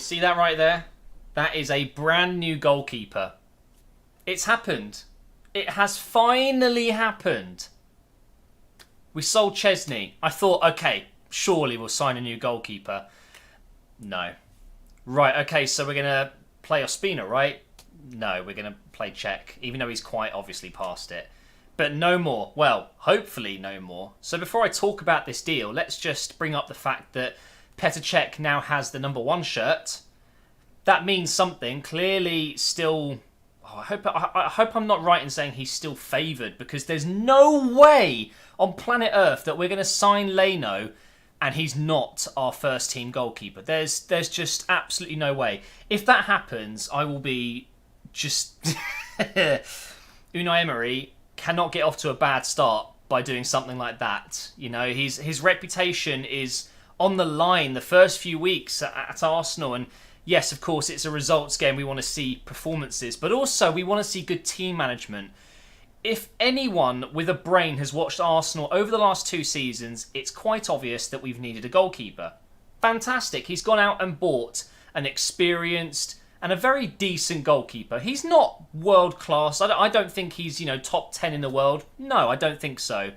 see that right there? That is a brand new goalkeeper. It's happened. It has finally happened. We sold Chesney. I thought, okay, surely we'll sign a new goalkeeper. No. Right, okay, so we're going to play Ospina, right? No, we're going to play Cech, even though he's quite obviously past it. But no more. Well, hopefully no more. So before I talk about this deal, let's just bring up the fact that Petr Cech now has the number 1 shirt. That means something. Clearly still... I hope I'm not right in saying he's still favoured, because there's no way on planet Earth that we're going to sign Leno and he's not our first team goalkeeper. There's just absolutely no way. If that happens, I will be just... Unai Emery cannot get off to a bad start by doing something like that. You know, his reputation is on the line the first few weeks at Arsenal, and yes, of course, it's a results game. We want to see performances, but also we want to see good team management. If anyone with a brain has watched Arsenal over the last 2 seasons, it's quite obvious that we've needed a goalkeeper. Fantastic. He's gone out and bought an experienced and a very decent goalkeeper. He's not world class. I don't think he's, top 10 in the world. No, I don't think so.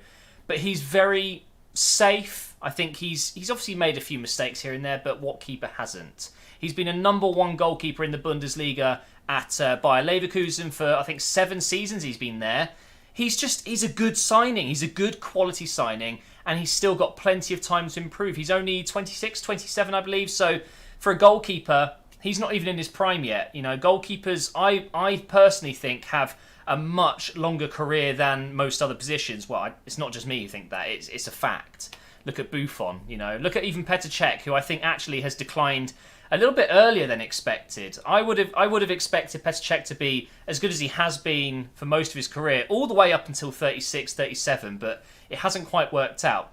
But he's very safe. I think he's obviously made a few mistakes here and there, but what keeper hasn't? He's been a number 1 goalkeeper in the Bundesliga at Bayer Leverkusen for, I think, 7 seasons he's been there. He's a good signing. He's a good quality signing, and he's still got plenty of time to improve. He's only 26, 27, I believe. So for a goalkeeper, he's not even in his prime yet. Goalkeepers, I personally think, have a much longer career than most other positions. Well, it's not just me who think that. It's a fact. Look at Buffon, Look at even Petr Cech, who I think actually has declined a little bit earlier than expected. I would have expected Petr Cech to be as good as he has been for most of his career, all the way up until 36, 37, but it hasn't quite worked out.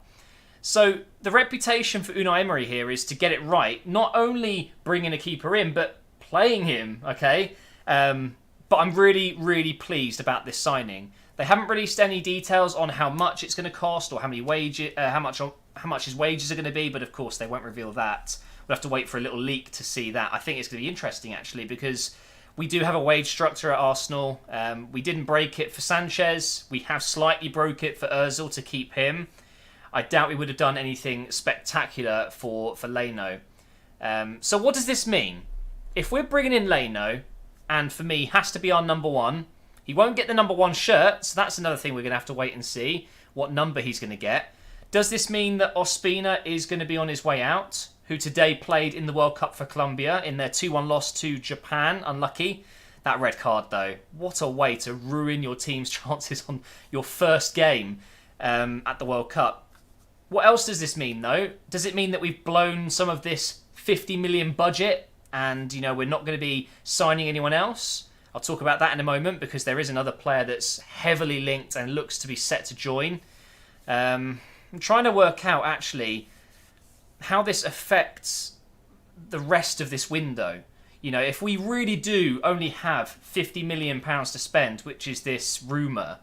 So the reputation for Unai Emery here is to get it right, not only bringing a keeper in, but playing him, okay? But I'm really, really pleased about this signing. They haven't released any details on how much it's going to cost or how much his wages are going to be, but of course they won't reveal that. We'll have to wait for a little leak to see that. I think it's going to be interesting, actually, because we do have a wage structure at Arsenal. We didn't break it for Sanchez. We have slightly broke it for Ozil to keep him. I doubt we would have done anything spectacular for Leno. So what does this mean? If we're bringing in Leno, and for me, has to be our number 1, he won't get the number 1 shirt, so that's another thing we're going to have to wait and see what number he's going to get. Does this mean that Ospina is going to be on his way out, who today played in the World Cup for Colombia in their 2-1 loss to Japan? Unlucky. That red card, though. What a way to ruin your team's chances on your first game at the World Cup. What else does this mean, though? Does it mean that we've blown some of this 50 million budget and, we're not going to be signing anyone else? I'll talk about that in a moment, because there is another player that's heavily linked and looks to be set to join. I'm trying to work out, actually, how this affects the rest of this window. If we really do only have £50 million to spend, which is this rumour,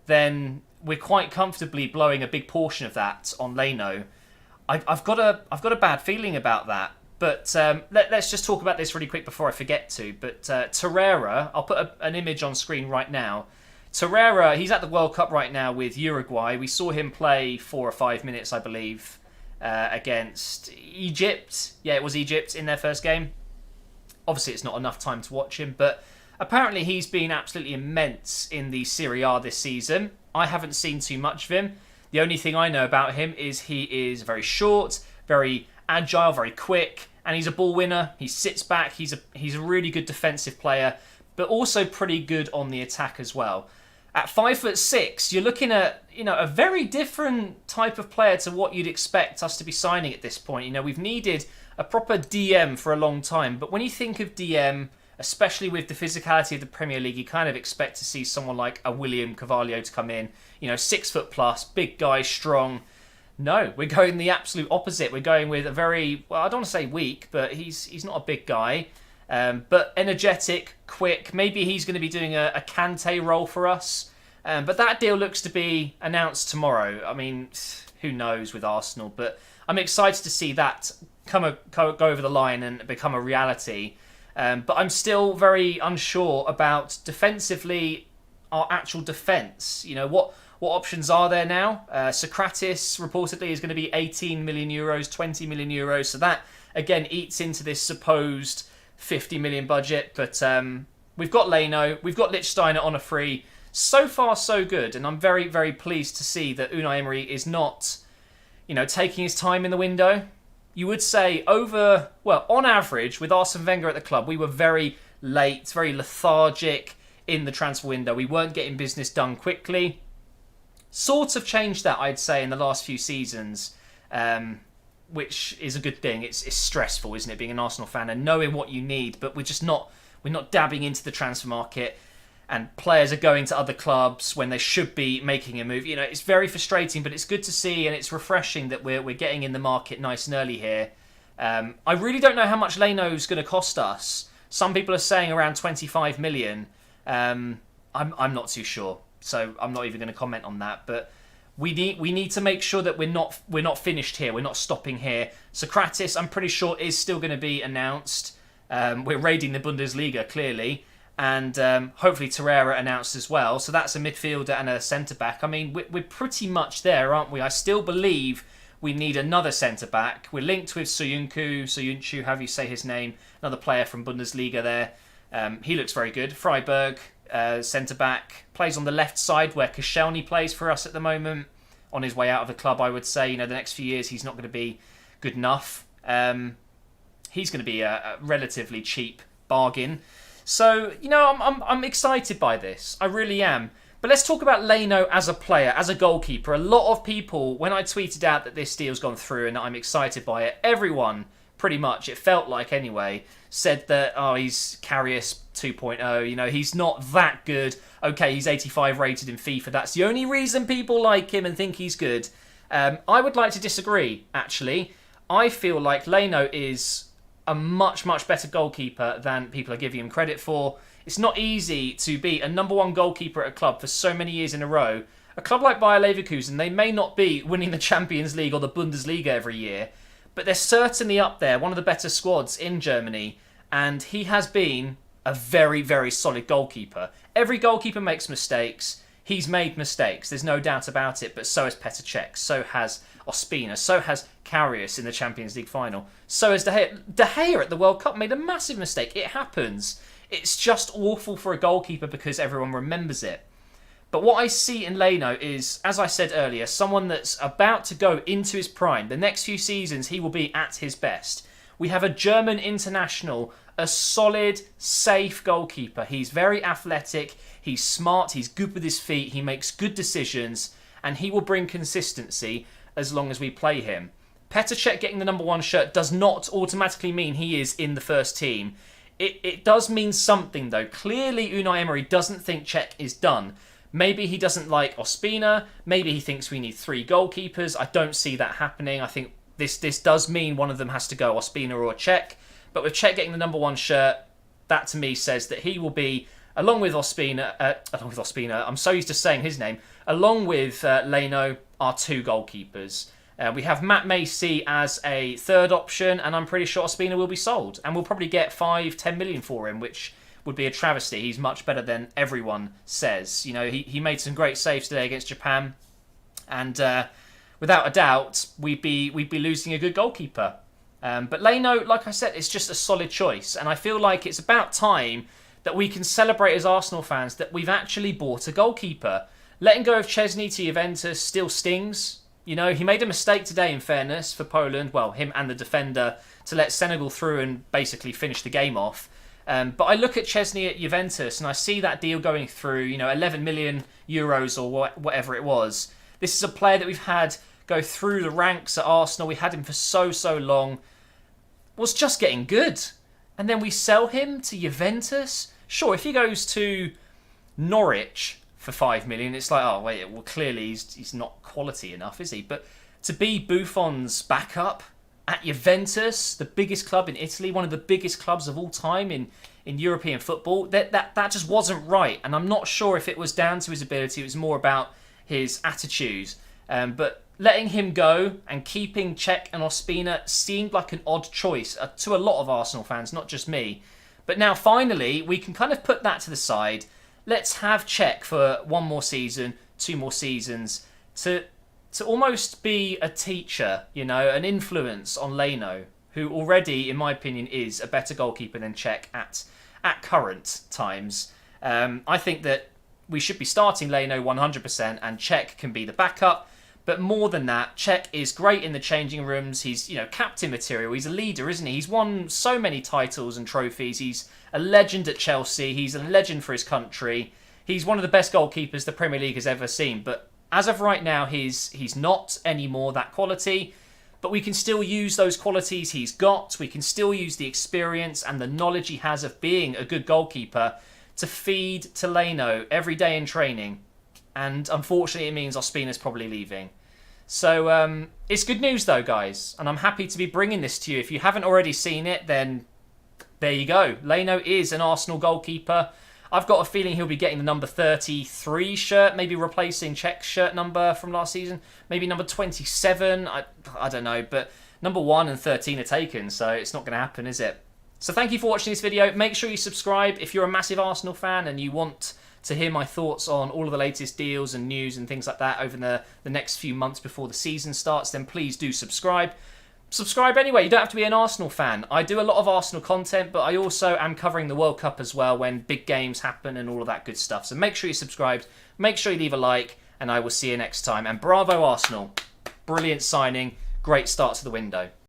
then we're quite comfortably blowing a big portion of that on Leno. I've got a bad feeling about that. But let's just talk about this really quick before I forget to. But Torreira, I'll put an image on screen right now. Torreira, he's at the World Cup right now with Uruguay. We saw him play 4 or 5 minutes, I believe, against Egypt. Yeah, it was Egypt in their first game. Obviously, it's not enough time to watch him, but apparently he's been absolutely immense in the Serie A this season. I haven't seen too much of him. The only thing I know about him is he is very short, very agile, very quick, and he's a ball winner. He sits back. He's a really good defensive player, but also pretty good on the attack as well. At 5'6", you're looking at a very different type of player to what you'd expect us to be signing at this point. We've needed a proper DM for a long time, but when you think of DM, especially with the physicality of the Premier League, you kind of expect to see someone like a William Carvalho to come in. 6 foot plus, big guy, strong. No, we're going the absolute opposite. We're going with a very, well, I don't want to say weak, but he's not a big guy. But energetic, quick. Maybe he's going to be doing a Kante role for us. But that deal looks to be announced tomorrow. I mean, who knows with Arsenal. But I'm excited to see that go over the line and become a reality. But I'm still very unsure about defensively our actual defence. You know, what options are there now? Socrates reportedly is going to be 18 million euros, 20 million euros. So that, again, eats into this supposed 50 million budget. But we've got Leno, we've got Lichtsteiner on a free. So far, so good. And I'm very, very pleased to see that Unai Emery is not, taking his time in the window. You would say on average, with Arsene Wenger at the club, we were very late, very lethargic in the transfer window. We weren't getting business done quickly. Sort of changed that, I'd say, in the last few seasons, which is a good thing. It's stressful, isn't it, being an Arsenal fan and knowing what you need, but we're not dabbing into the transfer market, and players are going to other clubs when they should be making a move. It's very frustrating, but it's good to see, and it's refreshing that we're getting in the market nice and early here. I really don't know how much Leno's going to cost us. Some people are saying around 25 million. I'm not too sure, so I'm not even going to comment on that. But we need to make sure that we're not finished here. We're not stopping here. Socrates, I'm pretty sure, is still going to be announced. We're raiding the Bundesliga, clearly. And hopefully Torreira announced as well. So that's a midfielder and a centre-back. I mean, we're pretty much there, aren't we? I still believe we need another centre-back. We're linked with Soyuncu, however you say his name, another player from Bundesliga there. He looks very good. Freiburg, centre-back, plays on the left side where Koscielny plays for us at the moment. On his way out of the club, I would say. The next few years he's not going to be good enough. He's going to be a relatively cheap bargain. So, I'm excited by this. I really am. But let's talk about Leno as a player, as a goalkeeper. A lot of people, when I tweeted out that this deal's gone through and that I'm excited by it, everyone, pretty much, it felt like anyway, said that, he's Karius 2.0. He's not that good. Okay, he's 85 rated in FIFA. That's the only reason people like him and think he's good. I would like to disagree, actually. I feel like Leno is a much, much better goalkeeper than people are giving him credit for. It's not easy to be a number one goalkeeper at a club for so many years in a row. A club like Bayer Leverkusen, they may not be winning the Champions League or the Bundesliga every year, but they're certainly up there, one of the better squads in Germany, and he has been a very, very solid goalkeeper. Every goalkeeper makes mistakes. He's made mistakes, there's no doubt about it, but so has Petr Cech, so has Ospina, so has Karius in the Champions League final, so has De Gea. De Gea at the World Cup made a massive mistake. It happens. It's just awful for a goalkeeper because everyone remembers it. But what I see in Leno is, as I said earlier, someone that's about to go into his prime. The next few seasons, he will be at his best. We have a German international, a solid, safe goalkeeper. He's very athletic, he's smart, he's good with his feet, he makes good decisions, and he will bring consistency as long as we play him. Petr Cech getting the number one shirt does not automatically mean he is in the first team. It does mean something, though. Clearly, Unai Emery doesn't think Cech is done. Maybe he doesn't like Ospina. Maybe he thinks we need 3 goalkeepers. I don't see that happening. I think this does mean one of them has to go, Ospina or Cech. But with Cech getting the number one shirt, that to me says that he will be, along with Ospina, I'm so used to saying his name, along with Leno, our 2 goalkeepers. We have Matt Macy as a third option, and I'm pretty sure Ospina will be sold. And we'll probably get 5-10 million for him, which would be a travesty. He's much better than everyone says. He made some great saves today against Japan. And without a doubt, we'd be losing a good goalkeeper. But Leno, like I said, it's just a solid choice. And I feel like it's about time that we can celebrate as Arsenal fans that we've actually bought a goalkeeper. Letting go of Chesney to Juventus still stings. He made a mistake today, in fairness, for Poland. Well, him and the defender, to let Senegal through and basically finish the game off. But I look at Chesney at Juventus and I see that deal going through, 11 million euros or whatever it was. This is a player that we've had go through the ranks at Arsenal. We had him for so long. Was just getting good. And then we sell him to Juventus. Sure, if he goes to Norwich for 5 million, it's like, oh wait, well clearly he's not quality enough, is he? But to be Buffon's backup at Juventus, the biggest club in Italy, one of the biggest clubs of all time in European football, that just wasn't right. And I'm not sure if it was down to his ability, it was more about his attitude. But letting him go and keeping Cech and Ospina seemed like an odd choice to a lot of Arsenal fans, not just me. But now finally we can kind of put that to the side. Let's have Cech for one more season, 2 more seasons to almost be a teacher, you know, an influence on Leno, who already, in my opinion, is a better goalkeeper than Cech at current times. I think that we should be starting Leno 100% and Cech can be the backup. But more than that, Cech is great in the changing rooms. He's, you know, captain material. He's a leader, isn't he? He's won so many titles and trophies. He's a legend at Chelsea. He's a legend for his country. He's one of the best goalkeepers the Premier League has ever seen. But as of right now, he's not anymore that quality. But we can still use those qualities he's got. We can still use the experience and the knowledge he has of being a good goalkeeper to feed to Leno every day in training. And unfortunately, it means Ospina's probably leaving. So it's good news though, guys. And I'm happy to be bringing this to you. If you haven't already seen it, then there you go. Leno is an Arsenal goalkeeper. I've got a feeling he'll be getting the number 33 shirt, maybe replacing Cech's shirt number from last season. Maybe number 27. I don't know. But number 1 and 13 are taken, so it's not going to happen, is it? So thank you for watching this video. Make sure you subscribe if you're a massive Arsenal fan and you want to hear my thoughts on all of the latest deals and news and things like that over the next few months before the season starts, then please do subscribe. Subscribe anyway, you don't have to be an Arsenal fan. I do a lot of Arsenal content, but I also am covering the World Cup as well when big games happen and all of that good stuff. So make sure you're subscribed, make sure you leave a like, and I will see you next time. And bravo Arsenal, brilliant signing, great start to the window.